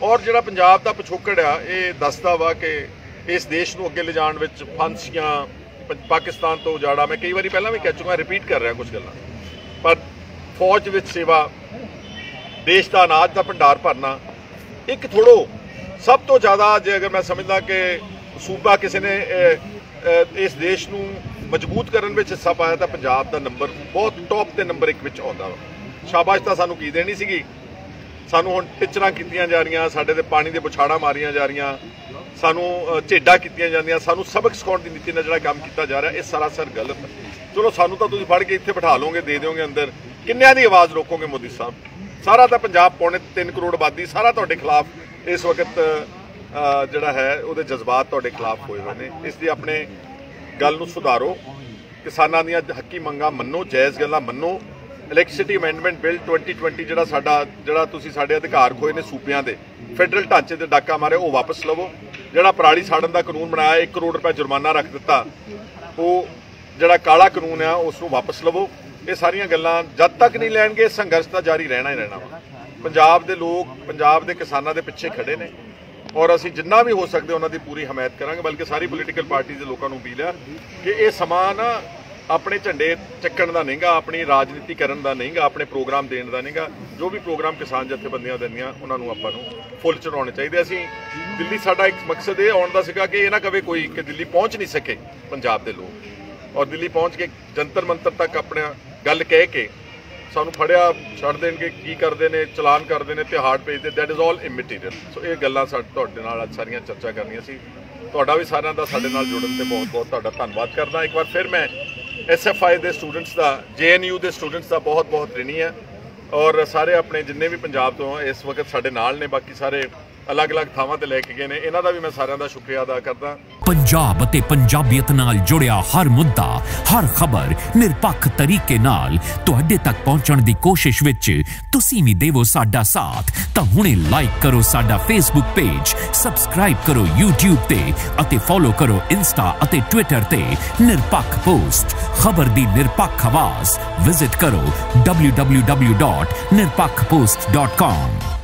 ਔਰ ਜਿਹੜਾ ਪੰਜਾਬ ਦਾ ਪਿਛੋਕੜ ਆ ਇਹ ਦੱਸਦਾ ਵਾ ਕਿ ਇਸ ਦੇਸ਼ ਨੂੰ ਅੱਗੇ ਲਿਜਾਣ ਵਿੱਚ ਫਾਂਸੀਆਂ, ਪਾਕਿਸਤਾਨ ਤੋਂ ਉਜਾੜਾ, ਮੈਂ ਕਈ ਵਾਰੀ ਪਹਿਲਾਂ ਵੀ ਕਹਿ ਚੁੱਕਾ, ਰਿਪੀਟ ਕਰ ਰਿਹਾ ਕੁਝ ਗੱਲਾਂ, ਪਰ ਫੌਜ ਵਿੱਚ ਸੇਵਾ, ਦੇਸ਼ ਦਾ ਅਨਾਜ ਦਾ ਭੰਡਾਰ ਭਰਨਾ, ਇੱਕ ਥੋੜੋ ਸਭ ਤੋਂ ਜ਼ਿਆਦਾ ਜੇ ਅਗਰ ਮੈਂ ਸਮਝਦਾ ਕਿ ਸੂਬਾ ਕਿਸੇ ਨੇ ਇਸ ਦੇਸ਼ ਨੂੰ ਮਜ਼ਬੂਤ ਕਰਨ ਵਿੱਚ ਹਿੱਸਾ ਪਾਇਆ ਤਾਂ ਪੰਜਾਬ ਦਾ ਨੰਬਰ ਬਹੁਤ ਟੌਪ ਤੇ ਨੰਬਰ 1 ਵਿੱਚ ਆਉਂਦਾ ਵਾ। ਸ਼ਾਬਾਸ਼ ਤਾਂ ਸਾਨੂੰ ਕੀ ਦੇਣੀ ਸੀਗੀ, ਸਾਨੂੰ ਹੁਣ ਟਿਚਰਾਂ ਕੀਤੀਆਂ ਜਾ ਰਹੀਆਂ, ਸਾਡੇ ਤੇ ਪਾਣੀ ਦੇ ਬੁਛਾੜਾਂ ਮਾਰੀਆਂ ਜਾ ਰਹੀਆਂ, ਸਾਨੂੰ ਝੇਡਾਂ ਕੀਤੀਆਂ ਜਾਂਦੀਆਂ, ਸਾਨੂੰ ਸਬਕ ਸਿਖਾਉਣ ਦੀ ਨੀਤੀ ਨਾਲ ਜਿਹੜਾ ਕੰਮ ਕੀਤਾ ਜਾ ਰਿਹਾ ਇਹ ਸਰਾਸਰ ਗਲਤ ਹੈ। ਚਲੋ ਸਾਨੂੰ ਤਾਂ ਤੁਸੀਂ ਫੜ ਕੇ ਇੱਥੇ ਬਿਠਾ ਲਓਗੇ, ਦੇ ਦਿਓਗੇ ਅੰਦਰ, ਕਿੰਨਿਆਂ ਦੀ ਆਵਾਜ਼ ਰੋਕੋਗੇ ਮੋਦੀ ਸਾਹਿਬ? ਸਾਰਾ ਤਾਂ ਪੰਜਾਬ ਪੌਣੇ 3 ਕਰੋੜ ਆਬਾਦੀ ਸਾਰਾ ਤੁਹਾਡੇ ਖਿਲਾਫ ਇਸ ਵਕਤ ਜਿਹੜਾ ਹੈ ਉਹਦੇ ਜਜ਼ਬਾਤ ਤੁਹਾਡੇ ਖਿਲਾਫ ਹੋਏ ਹੋਏ ਨੇ। ਇਸ ਲਈ ਆਪਣੇ ਗੱਲ ਨੂੰ ਸੁਧਾਰੋ, ਕਿਸਾਨਾਂ ਦੀਆਂ ਹੱਕੀ ਮੰਗਾਂ ਮੰਨੋ, ਜਾਇਜ਼ ਗੱਲਾਂ ਮੰਨੋ। ਇਲੈਕਟ੍ਰਿਸਿਟੀ ਅਮੈਂਡਮੈਂਟ ਬਿੱਲ 2020 ਜਿਹੜਾ ਤੁਸੀਂ ਸਾਡੇ ਅਧਿਕਾਰ ਖੋਏ ਨੇ ਸੂਬਿਆਂ ਦੇ, ਫੈਡਰਲ ਢਾਂਚੇ ਤੇ ਡਾਕਾ ਮਾਰੇ, ਉਹ ਵਾਪਸ ਲਵੋ। ਜਿਹੜਾ ਪਰਾਲੀ ਸਾੜਨ ਦਾ ਕਾਨੂੰਨ ਬਣਾਇਆ 1 ਕਰੋੜ ਰੁਪਏ ਜੁਰਮਾਨਾ ਰੱਖ ਦਿੱਤਾ, ਉਹ ਜਿਹੜਾ ਕਾਲਾ ਕਾਨੂੰਨ ਆ ਉਸ ਨੂੰ ਵਾਪਸ ਲਵੋ। ਇਹ ਸਾਰੀਆਂ ਗੱਲਾਂ ਜਦ ਤੱਕ ਨਹੀਂ ਲੈਣਗੇ ਸੰਘਰਸ਼ ਤਾਂ ਜਾਰੀ ਰਹਿਣਾ ਹੀ ਰਹਿਣਾ ਵਾ। ਪੰਜਾਬ ਦੇ ਲੋਕ ਪੰਜਾਬ ਦੇ ਕਿਸਾਨਾਂ ਦੇ ਪਿੱਛੇ ਖੜੇ ਨੇ ਔਰ ਅਸੀਂ ਜਿੰਨਾ ਵੀ ਹੋ ਸਕਦੇ ਉਹਨਾਂ ਦੀ ਪੂਰੀ ਹਮਾਇਤ ਕਰਾਂਗੇ। ਬਲਕਿ ਸਾਰੀ ਪੋਲੀਟੀਕਲ ਪਾਰਟੀਜ਼ ਦੇ ਲੋਕਾਂ ਨੂੰ ਅਪੀਲ ਆ ਕਿ ਇਹ ਸਮਾਂ ਨਾ ਆਪਣੇ ਝੰਡੇ ਚੱਕਣ ਦਾ ਨਹੀਂਗਾ, ਆਪਣੀ ਰਾਜਨੀਤੀ ਕਰਨ ਦਾ ਨਹੀਂਗਾ, ਆਪਣੇ ਪ੍ਰੋਗਰਾਮ ਦੇਣ ਦਾ ਨਹੀਂਗਾ। ਜੋ ਵੀ ਪ੍ਰੋਗਰਾਮ ਕਿਸਾਨ ਜਥੇਬੰਦੀਆਂ ਦਿੰਦੀਆਂ ਉਹਨਾਂ ਨੂੰ ਆਪਾਂ ਨੂੰ ਫੁੱਲ ਚੜਾਉਣੇ ਚਾਹੀਦੇ। ਅਸੀਂ ਦਿੱਲੀ ਸਾਡਾ ਇੱਕ ਮਕਸਦ ਇਹ ਆਉਣ ਦਾ ਸੀਗਾ ਕਿ ਇਹ ਨਾ ਕਵੇ ਕੋਈ ਕਿ ਦਿੱਲੀ ਪਹੁੰਚ ਨਹੀਂ ਸਕੇ ਪੰਜਾਬ ਦੇ ਲੋਕ, ਔਰ ਦਿੱਲੀ ਪਹੁੰਚ ਕੇ ਜੰਤਰ ਮੰਤਰ ਤੱਕ ਆਪਣਾ ਗੱਲ ਕਹਿ ਕੇ ਸਾਨੂੰ ਫੜਿਆ ਛੱਡ ਦੇਣਗੇ, ਕੀ ਕਰਦੇ ਨੇ, ਚਲਾਨ ਕਰਦੇ ਨੇ, ਤਿਹਾੜ ਭੇਜਦੇ। That is all ਇਮਟੀਰੀਅਲ। ਸੋ ਇਹ ਗੱਲਾਂ ਤੁਹਾਡੇ ਨਾਲ ਅੱਜ ਸਾਰੀਆਂ ਚਰਚਾ ਕਰਨੀਆਂ ਸੀ। ਤੁਹਾਡਾ ਵੀ ਸਾਰਿਆਂ ਦਾ ਸਾਡੇ ਨਾਲ ਜੁੜਨ ਤੇ ਬਹੁਤ ਬਹੁਤ ਤੁਹਾਡਾ ਧੰਨਵਾਦ ਕਰਦਾ। ਇੱਕ ਵਾਰ ਫਿਰ ਮੈਂ SFI ਦੇ ਸਟੂਡੈਂਟਸ ਦਾ, JNU ਦੇ ਸਟੂਡੈਂਟਸ ਦਾ ਬਹੁਤ ਬਹੁਤ ਰਿਣੀ ਹੈ ਔਰ ਸਾਰੇ ਆਪਣੇ ਜਿੰਨੇ ਵੀ ਪੰਜਾਬ ਤੋਂ ਇਸ ਵਕਤ ਸਾਡੇ ਨਾਲ ਨੇ, ਬਾਕੀ ਸਾਰੇ ਅਲੱਗ-ਅਲੱਗ ਥਾਵਾਂ ਤੇ ਲੈ ਕੇ ਗਏ ਨੇ, ਇਹਨਾਂ ਦਾ ਵੀ ਮੈਂ ਸਾਰਿਆਂ ਦਾ ਸ਼ੁਕਰੀਆ ਅਦਾ ਕਰਦਾ। ਪੰਜਾਬ ਅਤੇ ਪੰਜਾਬੀਅਤ ਨਾਲ ਜੁੜਿਆ ਹਰ ਮੁੱਦਾ, ਹਰ ਖਬਰ ਨਿਰਪੱਖ ਤਰੀਕੇ ਨਾਲ ਤੁਹਾਡੇ ਤੱਕ ਪਹੁੰਚਣ ਦੀ ਕੋਸ਼ਿਸ਼ ਵਿੱਚ ਤੁਸੀਂ ਵੀ ਦੇਵੋ ਸਾਡਾ ਸਾਥ। ਤਾਂ ਹੁਣੇ ਲਾਈਕ ਕਰੋ ਸਾਡਾ Facebook ਪੇਜ, ਸਬਸਕ੍ਰਾਈਬ ਕਰੋ YouTube ਤੇ ਅਤੇ ਫੋਲੋ ਕਰੋ ਇੰਸਟਾ ਅਤੇ ਟਵਿੱਟਰ ਤੇ ਨਿਰਪੱਖ ਪੋਸਟ। ਖਬਰ ਦੀ ਨਿਰਪੱਖ ਆਵਾਜ਼ ਵਿਜ਼ਿਟ ਕਰੋ www.nirpakhpost.com।